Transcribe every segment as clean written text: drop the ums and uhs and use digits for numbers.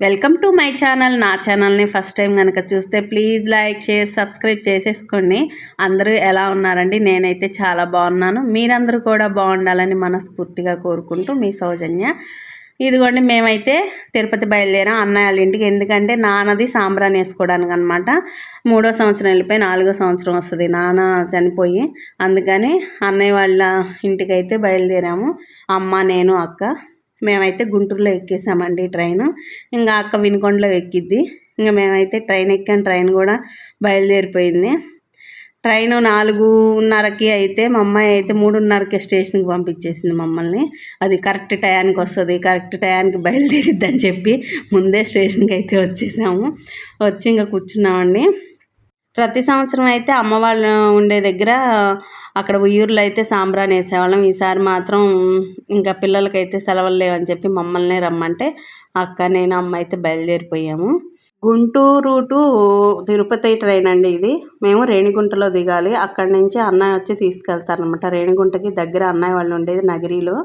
Welcome to my channel. నా ఛానల్ని first time కనుక చూస్తే ప్లీజ్ లైక్, షేర్, సబ్స్క్రైబ్ చేసేసుకోండి. అందరూ ఎలా ఉన్నారండి? నేనైతే చాలా బాగున్నాను. మీరందరూ కూడా బాగుండాలని మనస్ఫూర్తిగా కోరుకుంటూ మీ సౌజన్య. ఇదిగోండి, మేమైతే తిరుపతి బయలుదేరాం అన్నయ్య వాళ్ళ ఇంటికి. ఎందుకంటే నాన్నది సాంబ్రాన్ని వేసుకోవడానికి అనమాట. 3వ సంవత్సరం వెళ్ళిపోయి 4వ సంవత్సరం వస్తుంది నాన్న చనిపోయి. అందుకని అన్నయ్య వాళ్ళ ఇంటికి అయితే బయలుదేరాము. అమ్మ, నేను, అక్క. మేమైతే గుంటూరులో ఎక్కేసామండి ట్రైన్. ఇంకా అక్క వినుకొండలో ఎక్కిద్ది. ఇంకా మేమైతే ట్రైన్ ఎక్కాను. ట్రైన్ కూడా బయలుదేరిపోయింది. ట్రైన్ 4:30కి అయితే మా అమ్మాయి అయితే 3:30కి స్టేషన్కి పంపించేసింది మమ్మల్ని. అది కరెక్ట్ టయానికి వస్తుంది, కరెక్ట్ టయానికి బయలుదేరిద్దని చెప్పి ముందే స్టేషన్కి అయితే వచ్చేసాము. వచ్చి ఇంకా కూర్చున్నామండి. ప్రతి సంవత్సరం అయితే అమ్మ వాళ్ళు ఉండే దగ్గర అక్కడ ఉయ్యూరులో అయితే సాంబ్రాన్ని వేసేవాళ్ళం. ఈసారి మాత్రం ఇంకా పిల్లలకైతే సెలవులు లేవని చెప్పి మమ్మల్ని రమ్మంటే అక్క, నేను, అమ్మ అయితే బయలుదేరిపోయాము. గుంటూరు టు తిరుపతి ట్రైన్ అండి ఇది. మేము రేణిగుంటలో దిగాలి. అక్కడి నుంచి అన్నయ్య వచ్చి తీసుకెళ్తారనమాట. రేణిగుంటకి దగ్గర అన్నయ్య వాళ్ళు ఉండేది నగిరిలో.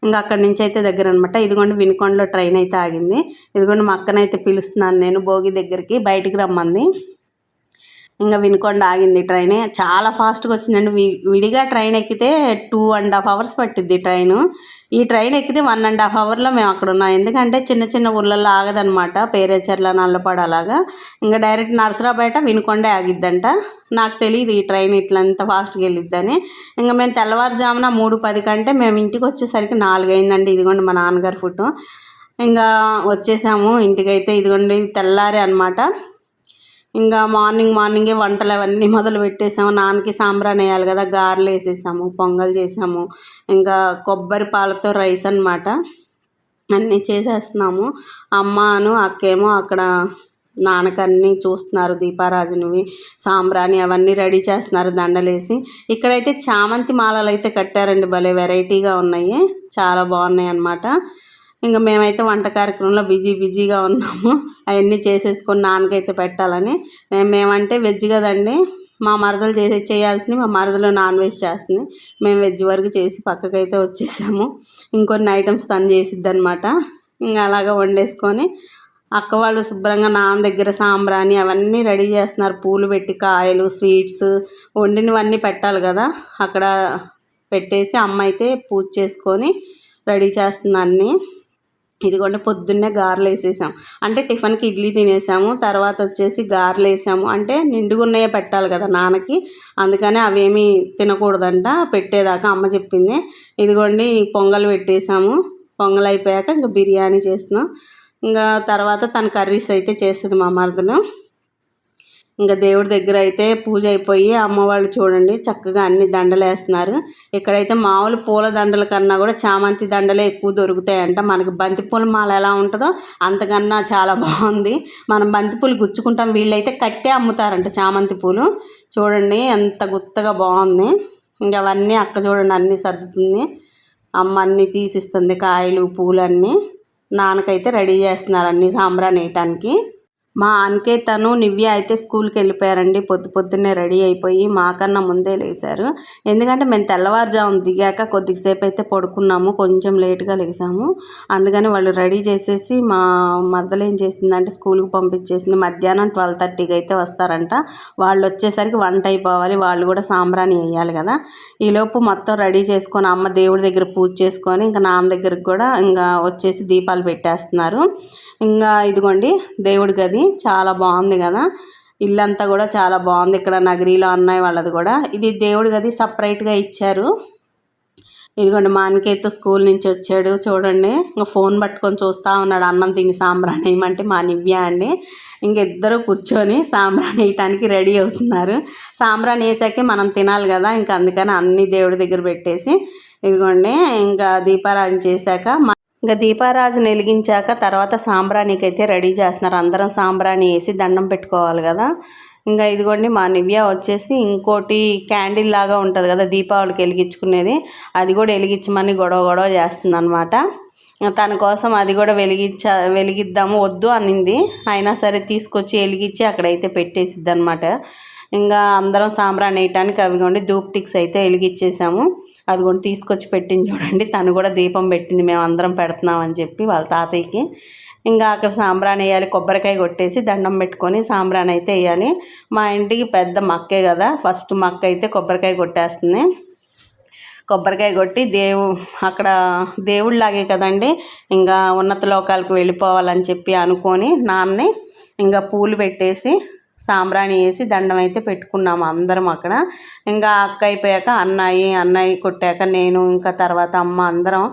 ఇంకా అక్కడి నుంచి అయితే దగ్గర అనమాట. ఇదిగోండి వినుకొండలో ట్రైన్ అయితే ఆగింది. ఇదిగోండి మా అక్కనైతే పిలుస్తున్నాను నేను భోగి దగ్గరికి, బయటికి రమ్మంది. ఇంకా వినుకొండ ఆగింది ట్రైన్. చాలా ఫాస్ట్గా వచ్చిందండి. విడిగా ట్రైన్ ఎక్కితే 2.5 hours పట్టిద్ది ట్రైను. ఈ ట్రైన్ ఎక్కితే 1.5 hourలో మేము అక్కడ ఉన్నాం. ఎందుకంటే చిన్న చిన్న ఊళ్ళల్లో ఆగదనమాట. పేరేచర్ల, నల్లపాడు అలాగా. ఇంకా డైరెక్ట్ నరసరావుపేట, వినుకొండే ఆగిద్దంట. నాకు తెలియదు ఈ ట్రైన్ ఇట్లా ఎంత ఫాస్ట్గా వెళ్ళిద్దని. ఇంకా మేము తెల్లవారుజామున 3:10 కంటే మేము ఇంటికి వచ్చేసరికి 4 అయిందండి. ఇదిగోండి మా నాన్నగారి ఫోటో. ఇంకా వచ్చేసాము ఇంటికైతే. ఇదిగోండి తెల్లారి అనమాట. ఇంకా మార్నింగే వంటలు అవన్నీ మొదలు పెట్టేసాము. నాన్నకి సాంబ్రాన్ని వేయాలి కదా, గారెలు వేసేసాము, పొంగల్ చేసాము. ఇంకా కొబ్బరి పాలతో రైస్ అనమాట. అన్నీ చేసేస్తున్నాము. అమ్మను అక్కేమో అక్కడ నాన్నకన్నీ చూస్తున్నారు. దీపారాజునివి, సాంబ్రాణి అవన్నీ రెడీ చేస్తున్నారు దండలేసి. ఇక్కడైతే చామంతి మాలలు అయితే కట్టారండి. భలే వెరైటీగా ఉన్నాయి, చాలా బాగున్నాయి అన్నమాట. ఇంకా మేమైతే వంట కార్యక్రమంలో బిజీగా ఉన్నాము. అవన్నీ చేసేసుకొని నాన్నకైతే పెట్టాలని. మేమంటే వెజ్ కదండి. మా మరదలు చేయాల్సినవి మా మరదలు నాన్ వెజ్ చేస్తుంది. మేము వెజ్ వరకు చేసి పక్కకైతే వచ్చేసాము. ఇంకొన్ని ఐటమ్స్ తను చేసిద్ది అనమాట. ఇంకా అలాగా వండేసుకొని అక్క వాళ్ళు శుభ్రంగా నాన్న దగ్గర సాంబ్రాణి అవన్నీ రెడీ చేస్తున్నారు. పూలు పెట్టి, కాయలు, స్వీట్స్ వండినవన్నీ పెట్టాలి కదా. అక్కడ పెట్టేసి అమ్మ అయితే పూజ చేసుకొని రెడీ చేస్తుంది అన్నీ. ఇదిగోండి పొద్దున్నే గారెలు వేసేసాం. అంటే టిఫిన్కి ఇడ్లీ తినేసాము. తర్వాత వచ్చేసి గారెలు వేసాము. అంటే నిండుగున్నయే పెట్టాలి కదా నాన్నకి. అందుకని అవేమీ తినకూడదంట పెట్టేదాకా అమ్మ చెప్పింది. ఇదిగోండి పొంగల్ పెట్టేసాము. పొంగల్ అయిపోయాక ఇంకా బిర్యానీ చేస్తున్నాం. ఇంకా తర్వాత తన కర్రీస్ అయితే చేస్తుంది మా మరదలు. ఇంకా దేవుడి దగ్గర అయితే పూజ అయిపోయి అమ్మవాళ్ళు చూడండి చక్కగా అన్ని దండలు వేస్తున్నారు. ఇక్కడైతే మామూలు పూల దండల కన్నా కూడా చామంతి దండలే ఎక్కువ దొరుకుతాయంట. మనకి బంతిపూల మాల ఎలా ఉంటుందో అంతకన్నా చాలా బాగుంది. మనం బంతిపూలు గుచ్చుకుంటాం, వీళ్ళైతే కట్టే అమ్ముతారంట చామంతి పూలు. చూడండి ఎంత గుత్తగా బాగుంది. ఇంకా అవన్నీ అక్క చూడండి అన్నీ సర్దుతుంది. అమ్మ అన్నీ తీసిస్తుంది, కాయలు, పూలన్నీ. నాన్నకైతే రెడీ చేస్తున్నారు అన్నీ సాంబ్రాన్ని వేయటానికి. మా అనికేతను, నివ్య అయితే స్కూల్కి వెళ్ళిపోయారండి. పొద్దున్నే రెడీ అయిపోయి మాకన్నా ముందే లేచారు. ఎందుకంటే మేము తెల్లవారుజాము దిగాక కొద్దిసేపు అయితే పడుకున్నాము, కొంచెం లేట్గా లేసాము. అందుకని వాళ్ళు రెడీ చేసేసి మా మరదలు ఏం చేసిందంటే స్కూల్కి పంపించేసింది. మధ్యాహ్నం 12:30కి అయితే వస్తారంట. వాళ్ళు వచ్చేసరికి వంట అయిపోవాలి, వాళ్ళు కూడా సాంబ్రాణి వేయాలి కదా. ఈలోపు మొత్తం రెడీ చేసుకొని అమ్మ దేవుడి దగ్గర పూజ చేసుకొని ఇంకా నాన్న దగ్గరికి కూడా ఇంకా వచ్చేసి దీపాలు పెట్టేస్తున్నారు. ఇంకా ఇదిగోండి దేవుడి గది చాలా బాగుంది కదా. ఇల్లంతా కూడా చాలా బాగుంది. ఇక్కడ నగరిలో అన్నయ్య వాళ్ళది కూడా. ఇది దేవుడి గది సపరేట్గా ఇచ్చారు. ఇదిగోండి మా అనికేత్ స్కూల్ నుంచి వచ్చాడు చూడండి. ఇంకా ఫోన్ పట్టుకొని చూస్తూ ఉన్నాడు. అన్నం తిని సాంబ్రాణి వేయమంటే మా నివ్య అండి. ఇంకిద్దరు కూర్చొని సాంబ్రాణి వేయటానికి రెడీ అవుతున్నారు. సాంబ్రాణి వేసాకే మనం తినాలి కదా. ఇంకా అందుకని అన్ని దేవుడి దగ్గర పెట్టేసి ఇదిగోండి ఇంకా దీపారాధన చేశాక ఇంకా దీపారాజును వెలిగించాక తర్వాత సాంబ్రాణికి అయితే రెడీ చేస్తున్నారు. అందరం సాంబ్రాణి వేసి దండం పెట్టుకోవాలి కదా. ఇంకా ఇదిగోండి మా నివ్య వచ్చేసి ఇంకోటి క్యాండిల్ లాగా ఉంటుంది కదా దీపావళికి వెలిగించుకునేది, అది కూడా వెలిగించమని గొడవ చేస్తుంది అనమాట. తన కోసం అది కూడా వెలిగిద్దాము వద్దు అనింది. అయినా సరే తీసుకొచ్చి వెలిగించి అక్కడైతే పెట్టేసిద్ది అనమాట. ఇంకా అందరం సాంబ్రాణి వేయటానికి అవిగోండి ధూప్ టిక్స్ అయితే వెలిగించేసాము. అది కూడా తీసుకొచ్చి పెట్టింది చూడండి. తను కూడా దీపం పెట్టింది, మేము అందరం పెడుతున్నామని చెప్పి వాళ్ళ తాతయ్యకి. ఇంకా అక్కడ సాంబ్రాణి వేయాలి, కొబ్బరికాయ కొట్టేసి దండం పెట్టుకొని సాంబ్రాణి అయితే వేయాలి. మా ఇంటికి పెద్ద మక్కే కదా, ఫస్ట్ మక్క అయితే కొబ్బరికాయ కొట్టేస్తుంది. కొబ్బరికాయ కొట్టి అక్కడ దేవుళ్ళలాగే కదండి, ఇంకా ఉన్నత లోకాలకు వెళ్ళిపోవాలని చెప్పి అనుకొని నాన్నని ఇంకా పూలు పెట్టేసి సాంబ్రాణి వేసి దండం అయితే పెట్టుకున్నాము అందరం అక్కడ. ఇంకా అక్క అయిపోయాక అన్నయ్య కొట్టాక నేను ఇంకా తర్వాత అమ్మ అందరం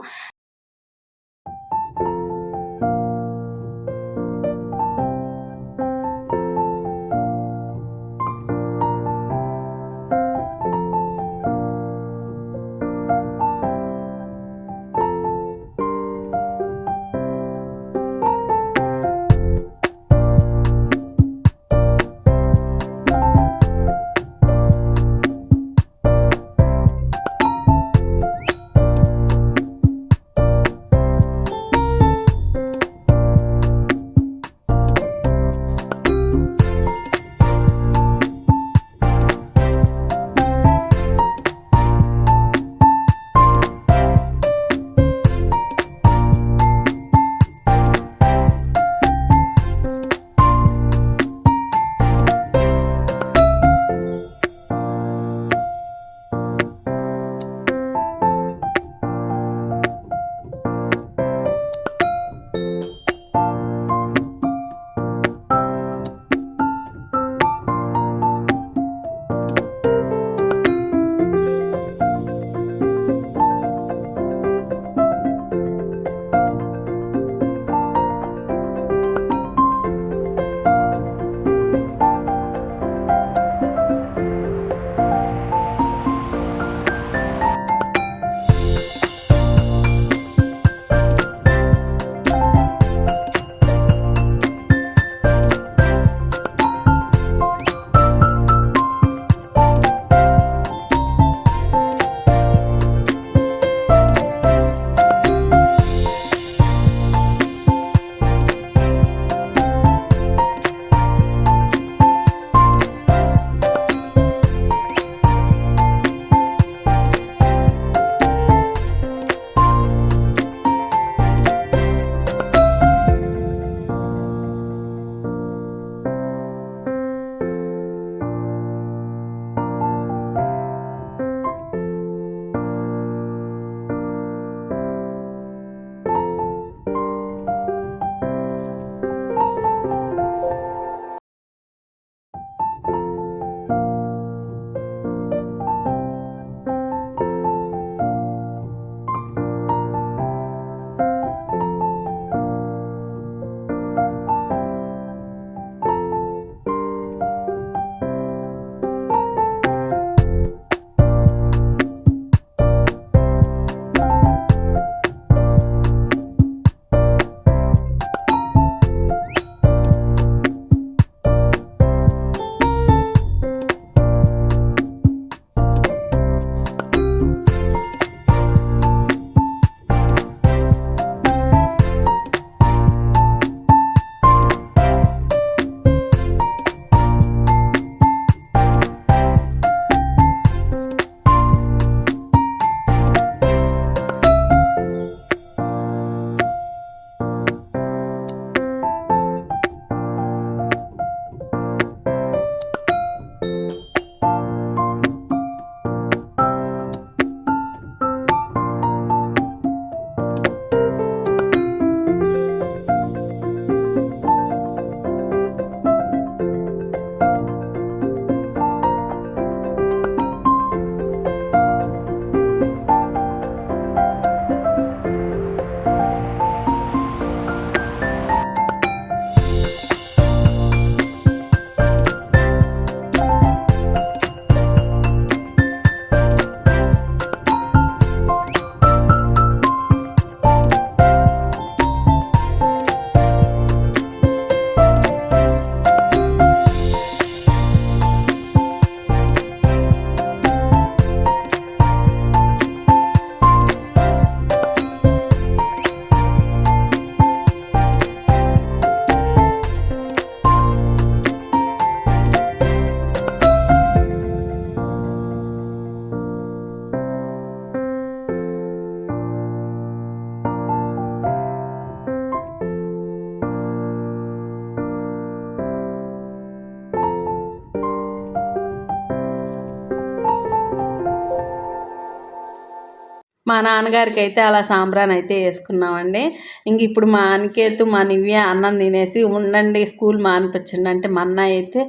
మా నాన్నగారికి అయితే అలా సాంబ్రాన్ అయితే వేసుకున్నామండి. ఇంక ఇప్పుడు మా అనికేతు మా నివ్య అన్నం తినేసి ఉండండి స్కూల్ మానిపించండి అంటే మా అన్నయ్య అయితే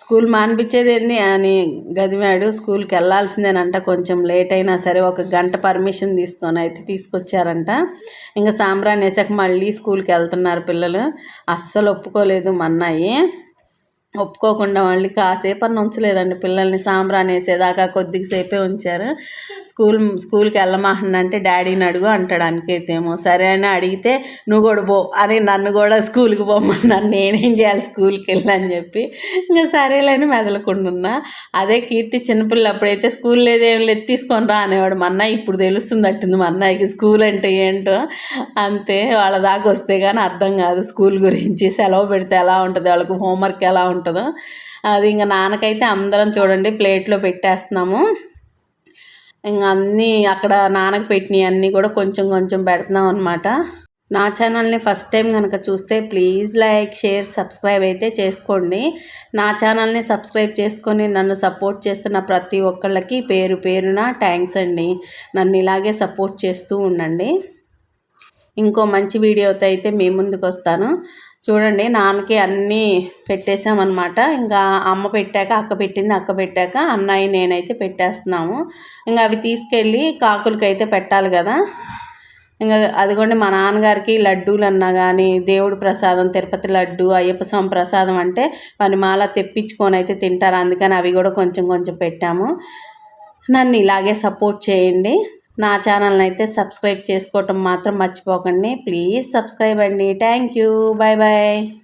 స్కూల్ మానిపించేది ఏంది అని గదిమాడు. స్కూల్కి వెళ్ళాల్సిందేనంట, కొంచెం లేట్ అయినా సరే 1 గంట పర్మిషన్ తీసుకొని అయితే తీసుకొచ్చారంట. ఇంకా సాంబ్రాన్ వేసాక మళ్ళీ స్కూల్కి వెళ్తున్నారు పిల్లలు. అస్సలు ఒప్పుకోలేదు మా అన్నయ్య. ఒప్పుకోకుండా మళ్ళీ కాసేపు అన్న ఉంచలేదండి పిల్లల్ని, సాంబ్రాన్ వేసేదాకా కొద్దిసేపే ఉంచారు. స్కూల్కి వెళ్ళమానంటే డాడీని అడుగు అంటాడు అనికైతేమో. సరే అని అడిగితే నువ్వు కూడా పో అని నన్ను కూడా స్కూల్కి పోమన్నాను. నేనేం చేయాలి స్కూల్కి వెళ్ళని చెప్పి ఇంకా సరేలేని మెదలకుండా. అదే కీర్తి చిన్నపిల్ల అప్పుడైతే స్కూల్ లేదేం లేదు తీసుకొని రా అనేవాడు మా అన్నయ్య. ఇప్పుడు తెలుస్తుంది అట్టుంది మా అన్నయ్యకి స్కూల్ అంటే ఏంటో. అంతే, వాళ్ళ దాకా వస్తే కానీ అర్థం కాదు స్కూల్ గురించి. సెలవు పెడితే ఎలా ఉంటుంది, వాళ్ళకి హోంవర్క్ ఎలా ఉంటుందో అది. ఇంకా నాన్నకైతే అందరం చూడండి ప్లేట్లో పెట్టేస్తున్నాము. ఇంకా అన్నీ అక్కడ నాన్నకు పెట్టినవి అన్నీ కూడా కొంచెం కొంచెం పెడుతున్నాం అనమాట. నా ఛానల్ని ఫస్ట్ టైం కనుక చూస్తే ప్లీజ్ లైక్ షేర్ సబ్స్క్రైబ్ అయితే చేసుకోండి. నా ఛానల్ని సబ్స్క్రైబ్ చేసుకొని నన్ను సపోర్ట్ చేస్తున్న ప్రతి ఒక్కళ్ళకి పేరు పేరున థ్యాంక్స్ అండి. నన్ను ఇలాగే సపోర్ట్ చేస్తూ ఉండండి. ఇంకో మంచి వీడియోతో అయితే మీ ముందుకు వస్తాను. చూడండి నాన్నకి అన్నీ పెట్టేసామన్నమాట. ఇంకా అమ్మ పెట్టాక అక్క పెట్టింది, అక్క పెట్టాక అన్నయ్య నేనైతే పెట్టేస్తున్నాము. ఇంకా అవి తీసుకెళ్ళి కాకులకి అయితే పెట్టాలి కదా. ఇంకా అదిగోండి మా నాన్నగారికి లడ్డూలు అన్నా కానీ దేవుడు ప్రసాదం, తిరుపతి లడ్డు, అయ్యప్ప స్వామి ప్రసాదం అంటే పనిమాల తెప్పించుకొని అయితే తింటారు. అందుకని అవి కూడా కొంచెం కొంచెం పెట్టాము. నన్ను ఇలాగే సపోర్ట్ చేయండి. నా ఛానల్ని అయితే సబ్స్క్రైబ్ చేసుకోవటం మాత్రం మర్చిపోకండి. ప్లీజ్ సబ్స్క్రైబ్ అండి. Thank you. Bye bye.